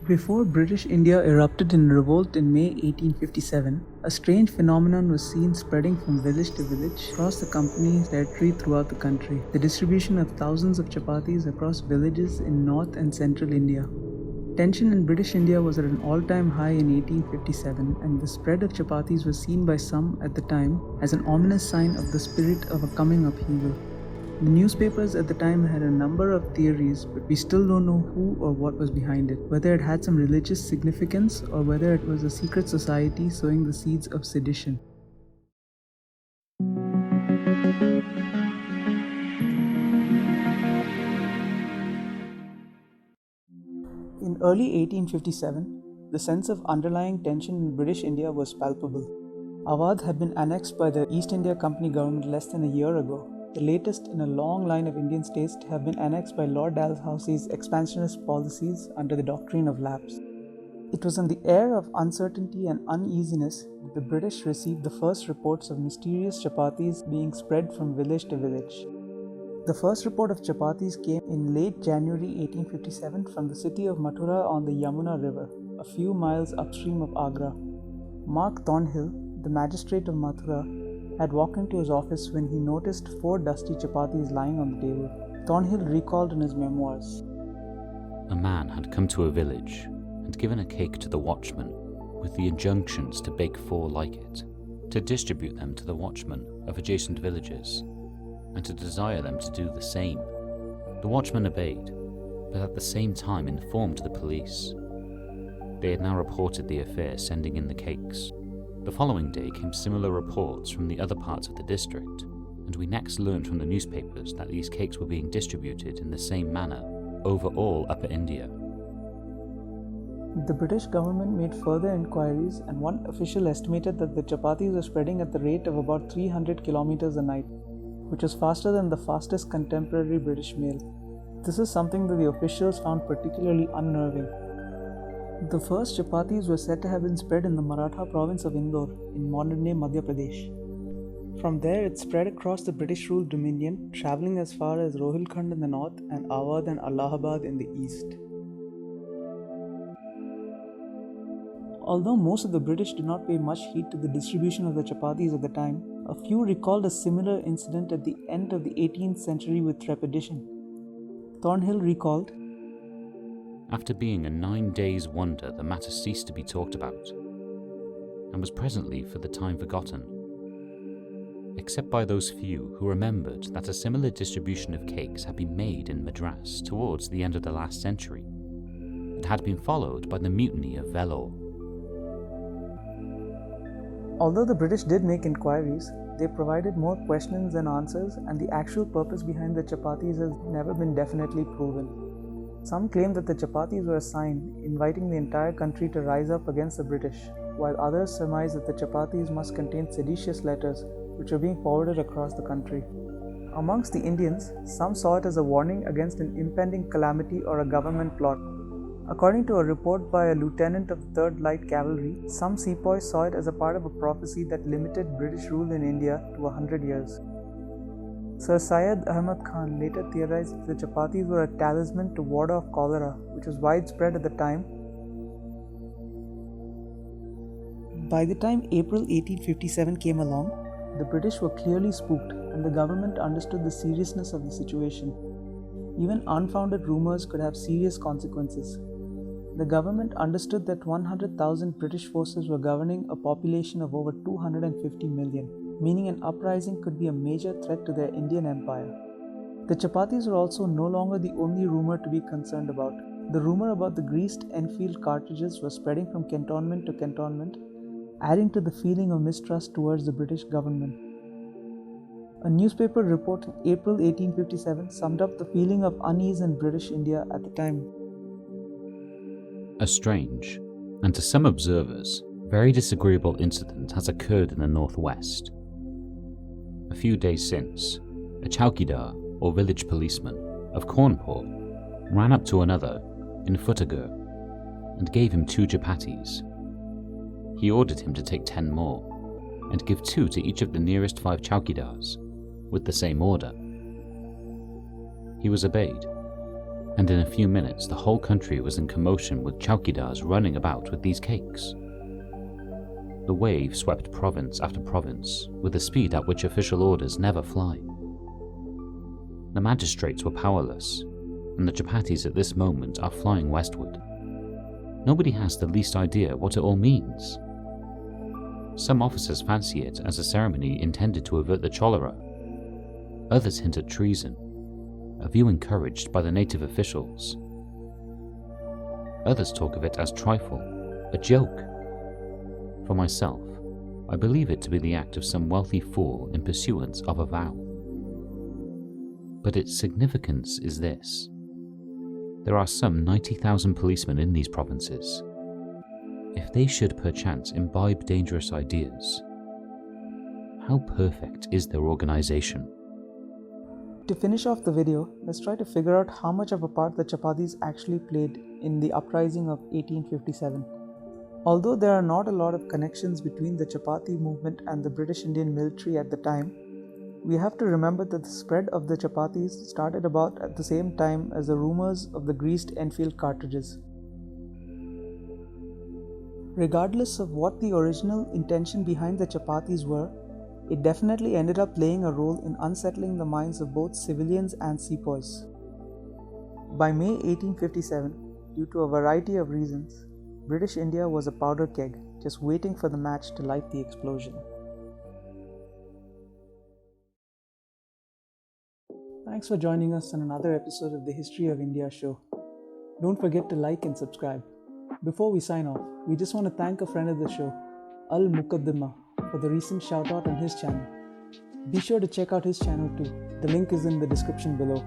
Before British India erupted in revolt in May 1857, a strange phenomenon was seen spreading from village to village across the company's territory throughout the country: the distribution of thousands of chapatis across villages in north and central India. Tension in British India was at an all-time high in 1857, and the spread of chapatis was seen by some at the time as an ominous sign of the spirit of a coming upheaval. The newspapers at the time had a number of theories, but we still don't know who or what was behind it, whether it had some religious significance or whether it was a secret society sowing the seeds of sedition. In early 1857, the sense of underlying tension in British India was palpable. Awadh had been annexed by the East India Company government less than a year ago, the latest in a long line of Indian states to have been annexed by Lord Dalhousie's expansionist policies under the doctrine of lapse. It was in the air of uncertainty and uneasiness that the British received the first reports of mysterious chapatis being spread from village to village. The first report of chapatis came in late January 1857 from the city of Mathura on the Yamuna River, a few miles upstream of Agra. Mark Thornhill, the magistrate of Mathura, had walked into his office when he noticed 4 dusty chapatis lying on the table. Thornhill recalled in his memoirs, "A man had come to a village and given a cake to the watchman with the injunctions to bake 4 like it, to distribute them to the watchmen of adjacent villages, and to desire them to do the same. The watchmen obeyed, but at the same time informed the police. They had now reported the affair, sending in the cakes. The following day came similar reports from the other parts of the district, and we next learned from the newspapers that these cakes were being distributed in the same manner over all Upper India." The British government made further inquiries, and one official estimated that the chapatis were spreading at the rate of about 300 kilometers a night, which was faster than the fastest contemporary British mail. This is something that the officials found particularly unnerving. The first chapatis were said to have been spread in the Maratha province of Indore, in modern-day Madhya Pradesh. From there, it spread across the British-ruled dominion, travelling as far as Rohilkhand in the north and Awadh and Allahabad in the east. Although most of the British did not pay much heed to the distribution of the chapatis at the time, a few recalled a similar incident at the end of the 18th century with trepidation. Thornhill recalled, "After being a 9 days' wonder, the matter ceased to be talked about, and was presently for the time forgotten, except by those few who remembered that a similar distribution of cakes had been made in Madras towards the end of the last century. It had been followed by the mutiny of Vellore." Although the British did make inquiries, they provided more questions than answers, and the actual purpose behind the chapatis has never been definitely proven. Some claim that the chapatis were a sign inviting the entire country to rise up against the British, while others surmise that the chapatis must contain seditious letters which were being forwarded across the country. Amongst the Indians, some saw it as a warning against an impending calamity or a government plot. According to a report by a lieutenant of the 3rd Light Cavalry, some sepoys saw it as a part of a prophecy that limited British rule in India to 100 years. Sir Syed Ahmad Khan later theorized that the chapatis were a talisman to ward off cholera, which was widespread at the time. By the time April 1857 came along, the British were clearly spooked, and the government understood the seriousness of the situation. Even unfounded rumors could have serious consequences. The government understood that 100,000 British forces were governing a population of over 250 million, meaning an uprising could be a major threat to their Indian empire. The chapatis were also no longer the only rumor to be concerned about. The rumor about the greased Enfield cartridges was spreading from cantonment to cantonment, adding to the feeling of mistrust towards the British government. A newspaper report in April 1857 summed up the feeling of unease in British India at the time. "A strange, and to some observers, very disagreeable incident has occurred in the northwest. A few days since, a chowkidar, or village policeman, of Cawnpore, ran up to another in Futtagar and gave him 2 chapatis. He ordered him to take 10 more, and give 2 to each of the nearest 5 chowkidars, with the same order. He was obeyed, and in a few minutes the whole country was in commotion with chowkidars running about with these cakes. The wave swept province after province with the speed at which official orders never fly. The magistrates were powerless, and the Chapattis at this moment are flying westward. Nobody has the least idea what it all means. Some officers fancy it as a ceremony intended to avert the cholera. Others hint at treason, a view encouraged by the native officials. Others talk of it as trifle, a joke. For myself, I believe it to be the act of some wealthy fool in pursuance of a vow. But its significance is this. There are some 90,000 policemen in these provinces. If they should perchance imbibe dangerous ideas, how perfect is their organization? To finish off the video, let's try to figure out how much of a part the Chapattis actually played in the uprising of 1857. Although there are not a lot of connections between the Chapatti movement and the British Indian military at the time, we have to remember that the spread of the Chapattis started about at the same time as the rumors of the greased Enfield cartridges. Regardless of what the original intention behind the Chapattis were, it definitely ended up playing a role in unsettling the minds of both civilians and sepoys. By May 1857, due to a variety of reasons, British India was a powder keg, just waiting for the match to light the explosion. Thanks for joining us on another episode of the History of India show. Don't forget to like and subscribe. Before we sign off, we just want to thank a friend of the show, Al Muqaddima, for the recent shout out on his channel. Be sure to check out his channel too. The link is in the description below.